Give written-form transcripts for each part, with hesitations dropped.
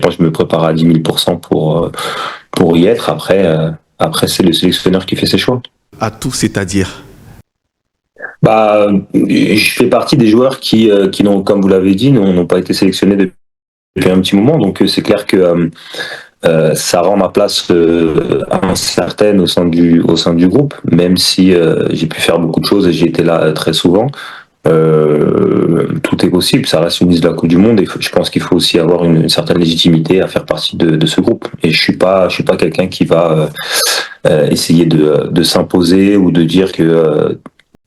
moi, je me prépare à 10 000% pour y être. Après, c'est le sélectionneur qui fait ses choix. À tout, c'est-à-dire? Bah, je fais partie des joueurs qui n'ont, comme vous l'avez dit, n'ont pas été sélectionnés depuis un petit moment. Donc, c'est clair que ça rend ma place incertaine au sein du groupe, même si j'ai pu faire beaucoup de choses et j'ai été là très souvent. Tout est possible, ça reste une liste de la Coupe du Monde et je pense qu'il faut aussi avoir une certaine légitimité à faire partie de ce groupe. Et je suis pas quelqu'un qui va essayer de s'imposer ou de dire que...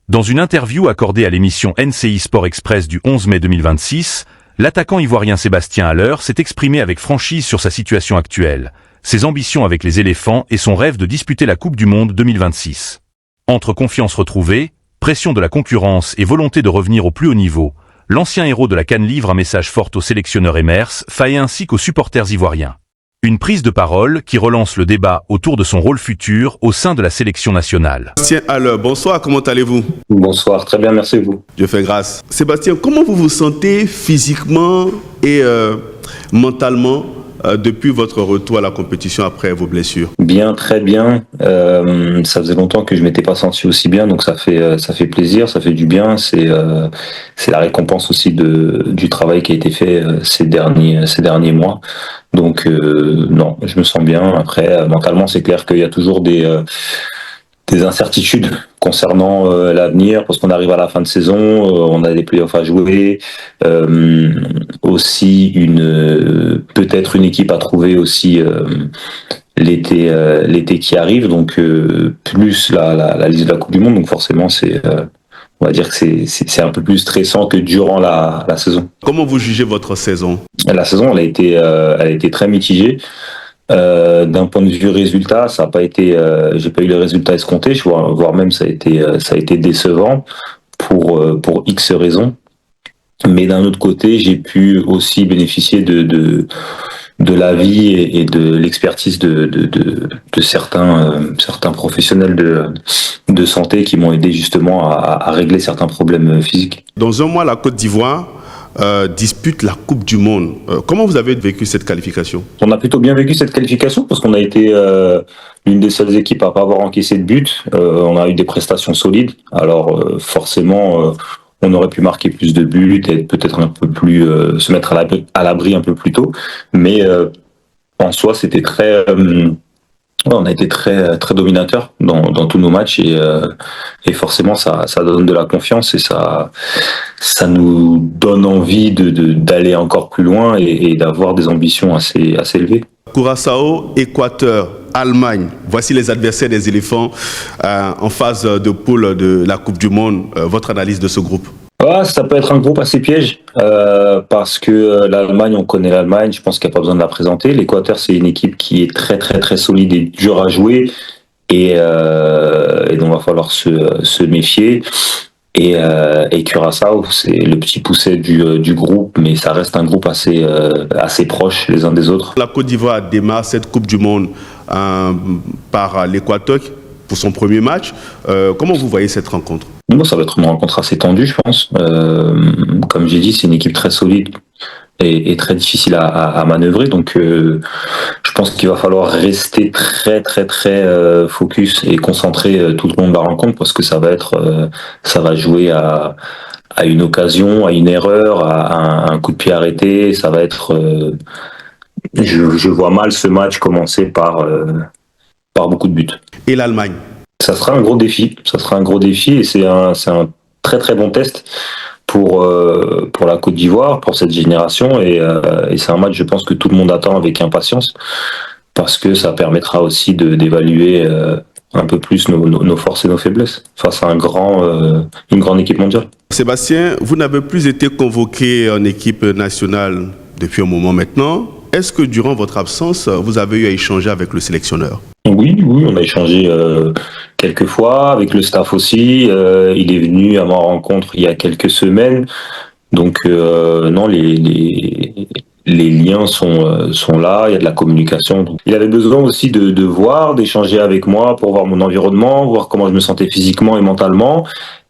Dans une interview accordée à l'émission NCI Sport Express du 11 mai 2026, l'attaquant ivoirien Sébastien Haller s'est exprimé avec franchise sur sa situation actuelle, ses ambitions avec les éléphants et son rêve de disputer la Coupe du Monde 2026. Entre confiance retrouvée, pression de la concurrence et volonté de revenir au plus haut niveau, l'ancien héros de la CAN livre un message fort au sélectionneur Emers, Faé ainsi qu'aux supporters ivoiriens. Une prise de parole qui relance le débat autour de son rôle futur au sein de la sélection nationale. Sébastien Haller, bonsoir, comment allez-vous? Bonsoir, très bien, merci vous. Dieu fait grâce. Sébastien, comment vous vous sentez physiquement et mentalement depuis votre retour à la compétition après vos blessures? Bien, très bien. Ça faisait longtemps que je m'étais pas senti aussi bien, donc ça fait plaisir, ça fait du bien. C'est la récompense aussi du travail qui a été fait ces derniers mois. Donc non, je me sens bien. Après, mentalement, c'est clair qu'il y a toujours des incertitudes concernant l'avenir, parce qu'on arrive à la fin de saison, on a des playoffs à jouer, aussi peut-être une équipe à trouver aussi l'été qui arrive, donc plus la liste de la Coupe du Monde, donc forcément on va dire que c'est un peu plus stressant que durant la saison. Comment vous jugez votre saison? La saison, elle a été très mitigée. D'un point de vue résultat, ça a pas été, j'ai pas eu les résultats escomptés, voire même ça a été décevant pour X raisons. Mais d'un autre côté, j'ai pu aussi bénéficier de l'avis et de l'expertise de certains professionnels de santé qui m'ont aidé justement à régler certains problèmes physiques. Dans un mois, la Côte d'Ivoire dispute la Coupe du Monde. Comment vous avez vécu cette qualification? On a plutôt bien vécu cette qualification parce qu'on a été l'une des seules équipes à pas avoir encaissé de but. On a eu des prestations solides. Alors forcément, on aurait pu marquer plus de buts et peut-être un peu plus se mettre à l'abri un peu plus tôt. Mais en soi, c'était très on a été très très dominateur dans tous nos matchs et forcément ça donne de la confiance et ça nous donne envie d'aller encore plus loin et d'avoir des ambitions assez élevées. Curaçao, Équateur, Allemagne, voici les adversaires des éléphants en phase de poule de la Coupe du Monde. Votre analyse de ce groupe? Ça peut être un groupe assez piège parce que l'Allemagne, on connaît l'Allemagne, je pense qu'il n'y a pas besoin de la présenter. L'Équateur, c'est une équipe qui est très très très solide et dure à jouer et donc il va falloir se méfier. Et Curaçao, c'est le petit poucet du groupe, mais ça reste un groupe assez proche les uns des autres. La Côte d'Ivoire démarre cette Coupe du Monde par l'Équateur pour son premier match. Comment vous voyez cette rencontre? Bon, ça va être une rencontre assez tendue, je pense. Comme j'ai dit, c'est une équipe très solide et très difficile à manœuvrer. Donc, je pense qu'il va falloir rester très, très, très focus et concentré tout le long de la rencontre parce que ça va jouer à une occasion, à une erreur, à un coup de pied arrêté. Ça va être... je vois mal ce match commencer par beaucoup de buts. Et l'Allemagne? Ça sera un gros défi. Et c'est un très très bon test pour la Côte d'Ivoire, pour cette génération. Et c'est un match, je pense, que tout le monde attend avec impatience parce que ça permettra aussi d'évaluer un peu plus nos forces et nos faiblesses face à une grande équipe mondiale. Sébastien, vous n'avez plus été convoqué en équipe nationale depuis un moment maintenant. Est-ce que durant votre absence, vous avez eu à échanger avec le sélectionneur? Oui, on a échangé quelques fois avec le staff aussi. Il est venu à ma rencontre il y a quelques semaines. Donc non, les liens sont là, il y a de la communication. Donc, il avait besoin aussi de voir, d'échanger avec moi pour voir mon environnement, voir comment je me sentais physiquement et mentalement,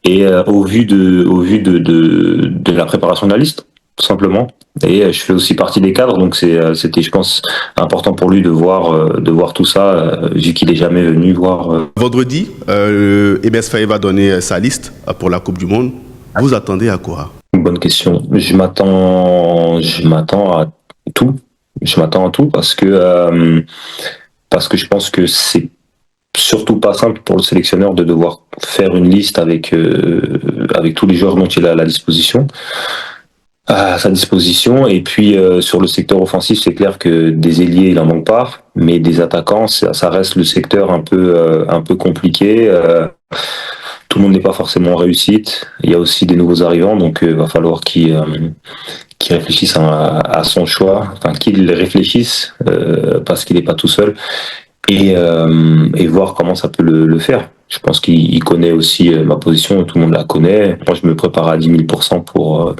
et au vu de la préparation de la liste. tout simplement. Et je fais aussi partie des cadres, donc c'était, je pense, important pour lui de voir tout ça, vu qu'il est jamais venu voir. Vendredi, Emes Faé va donner sa liste pour la Coupe du Monde. Vous attendez à quoi? Une bonne question. Je m'attends à tout. Je m'attends à tout parce que je pense que c'est surtout pas simple pour le sélectionneur de devoir faire une liste avec tous les joueurs dont il a à sa disposition. Et puis sur le secteur offensif, c'est clair que des ailiers, il en manque pas, mais des attaquants, ça reste le secteur un peu compliqué. Tout le monde n'est pas forcément en réussite. Il y a aussi des nouveaux arrivants, donc va falloir qu'ils réfléchissent à son choix, enfin qu'il réfléchisse parce qu'il n'est pas tout seul et voir comment ça peut le faire. Je pense qu'il connaît aussi ma position, tout le monde la connaît. Moi, je me prépare à 10 000%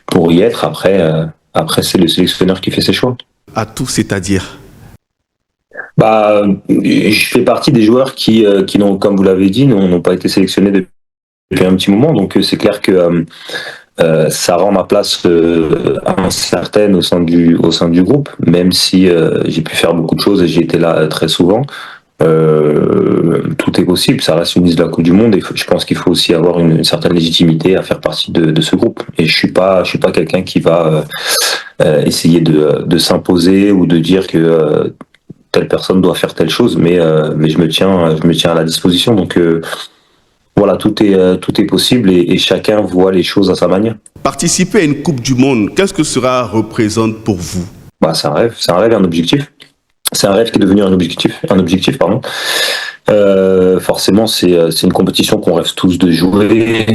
pour y être. Après, c'est le sélectionneur qui fait ses choix. À tout, c'est-à-dire? Bah, je fais partie des joueurs qui n'ont, comme vous l'avez dit, n'ont pas été sélectionnés depuis un petit moment. Donc, c'est clair que ça rend ma place incertaine au sein du groupe, même si j'ai pu faire beaucoup de choses et j'ai été là très souvent. Tout est possible, ça reste une liste de la Coupe du Monde et je pense qu'il faut aussi avoir une certaine légitimité à faire partie de ce groupe. Et je suis pas quelqu'un qui va essayer de s'imposer ou de dire que telle personne doit faire telle chose, mais je me tiens à la disposition. Donc voilà, tout est possible et chacun voit les choses à sa manière. Participer à une Coupe du Monde, qu'est-ce que cela représente pour vous? Bah, c'est un rêve et un objectif. C'est un rêve qui est devenu un objectif, pardon. Forcément, c'est une compétition qu'on rêve tous de jouer.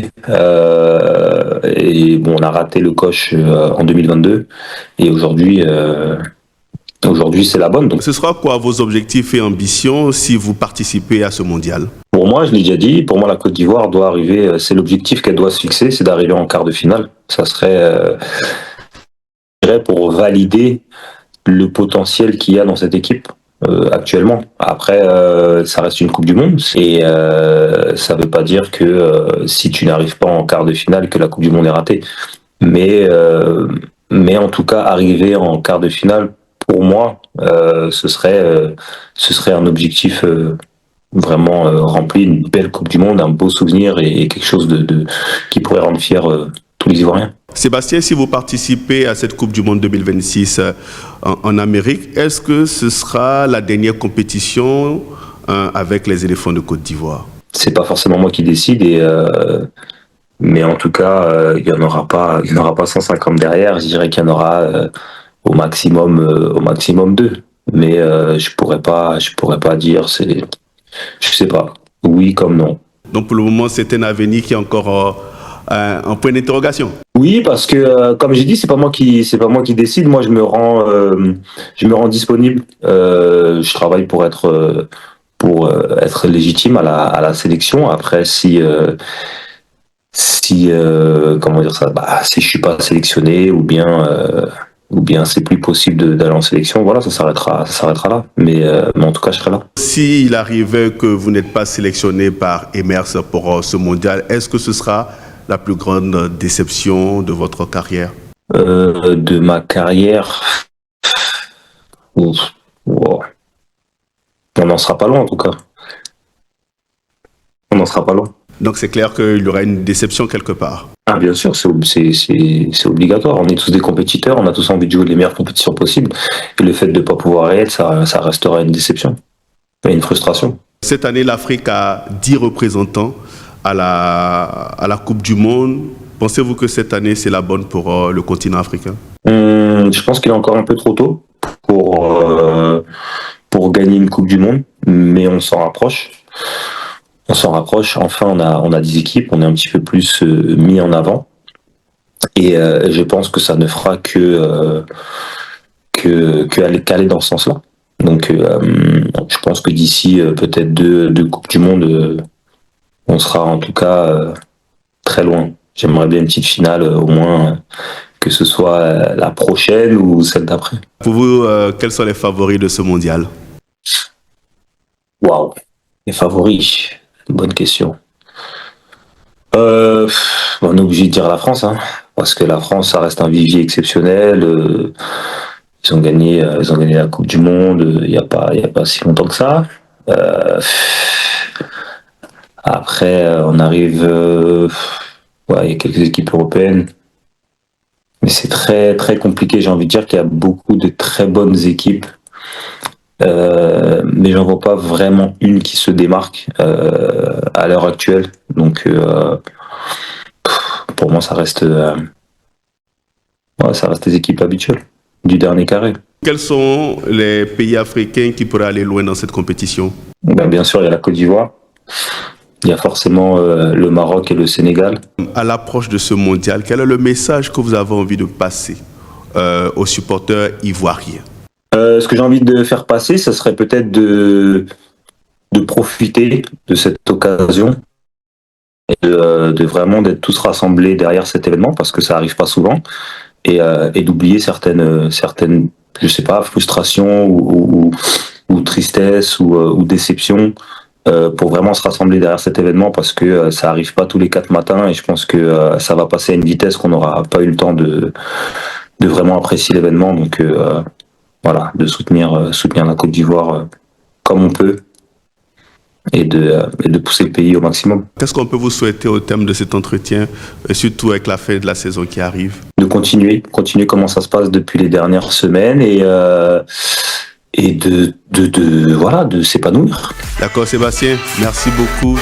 Et bon, on a raté le coche en 2022. Et aujourd'hui, c'est la bonne. Donc, ce sera quoi vos objectifs et ambitions si vous participez à ce mondial? pour moi, je l'ai déjà dit, pour moi, la Côte d'Ivoire doit arriver, c'est l'objectif qu'elle doit se fixer, c'est d'arriver en quart de finale. Ça serait pour valider le potentiel qu'il y a dans cette équipe actuellement. Après, ça reste une Coupe du Monde et ça veut pas dire que si tu n'arrives pas en quart de finale, que la Coupe du Monde est ratée. Mais en tout cas, arriver en quart de finale, pour moi, ce serait un objectif vraiment rempli, une belle Coupe du Monde, un beau souvenir et quelque chose qui pourrait rendre fiers tous les Ivoiriens. Sébastien, si vous participez à cette Coupe du Monde 2026 en Amérique, est-ce que ce sera la dernière compétition avec les éléphants de Côte d'Ivoire? C'est pas forcément moi qui décide, mais en tout cas, il n'y en aura pas 150 derrière. Je dirais qu'il y en aura au maximum 2. Mais je pourrais pas dire. Je sais pas. Oui comme non. Donc pour le moment, c'est un avenir qui est encore un point d'interrogation. Oui, parce que comme j'ai dit, c'est pas moi qui décide. Moi, je me rends disponible. Je travaille pour être légitime à la sélection. Après, si comment dire ça, si je suis pas sélectionné ou bien c'est plus possible d'aller en sélection, voilà, ça s'arrêtera là. Mais en tout cas, je serai là. S'il arrivait que vous n'êtes pas sélectionné par Emers pour ce mondial, est-ce que ce sera la plus grande déception de votre carrière? De ma carrière, ouf, wow. On n'en sera pas loin en tout cas. On n'en sera pas loin. Donc c'est clair qu'il y aura une déception quelque part. Ah bien sûr, c'est obligatoire. On est tous des compétiteurs, on a tous envie de jouer les meilleures compétitions possibles. Et le fait de ne pas pouvoir y être, ça restera une déception et une frustration. Cette année, l'Afrique a 10 représentants à la Coupe du Monde. Pensez-vous que cette année, c'est la bonne pour le continent africain? Je pense qu'il est encore un peu trop tôt pour gagner une Coupe du Monde, mais on s'en rapproche. Enfin, on a 10 équipes, on est un petit peu plus mis en avant. Et je pense que ça ne fera qu'aller dans ce sens-là. Donc, je pense que d'ici peut-être deux Coupes du Monde, on sera en tout cas très loin. J'aimerais bien une petite finale, au moins, que ce soit la prochaine ou celle d'après. Pour vous, quels sont les favoris de ce mondial? Waouh, les favoris, bonne question. On est obligé de dire la France, hein. parce que la France, ça reste un vivier exceptionnel. Ils ont gagné la Coupe du Monde il y a pas si longtemps que ça. Après, on arrive, il y a quelques équipes européennes, mais c'est très très compliqué. J'ai envie de dire qu'il y a beaucoup de très bonnes équipes, mais j'en vois pas vraiment une qui se démarque à l'heure actuelle. Donc, pour moi, ça reste des équipes habituelles du dernier carré. Quels sont les pays africains qui pourraient aller loin dans cette compétition? Bien sûr, il y a la Côte d'Ivoire. Il y a forcément le Maroc et le Sénégal. À l'approche de ce mondial, quel est le message que vous avez envie de passer aux supporters ivoiriens? Ce que j'ai envie de faire passer, ce serait peut-être de profiter de cette occasion et de vraiment d'être tous rassemblés derrière cet événement, parce que ça arrive pas souvent, et d'oublier certaines, je sais pas, frustrations ou tristesse ou déception, pour vraiment se rassembler derrière cet événement, parce que ça arrive pas tous les 4 matins, et je pense que ça va passer à une vitesse qu'on n'aura pas eu le temps de vraiment apprécier l'événement. Donc voilà, de soutenir la Côte d'Ivoire comme on peut, et de pousser le pays au maximum. Qu'est-ce qu'on peut vous souhaiter au terme de cet entretien, surtout avec la fin de la saison qui arrive? De continuer comment ça se passe depuis les dernières semaines, et de s'épanouir. D'accord, Sébastien, merci beaucoup.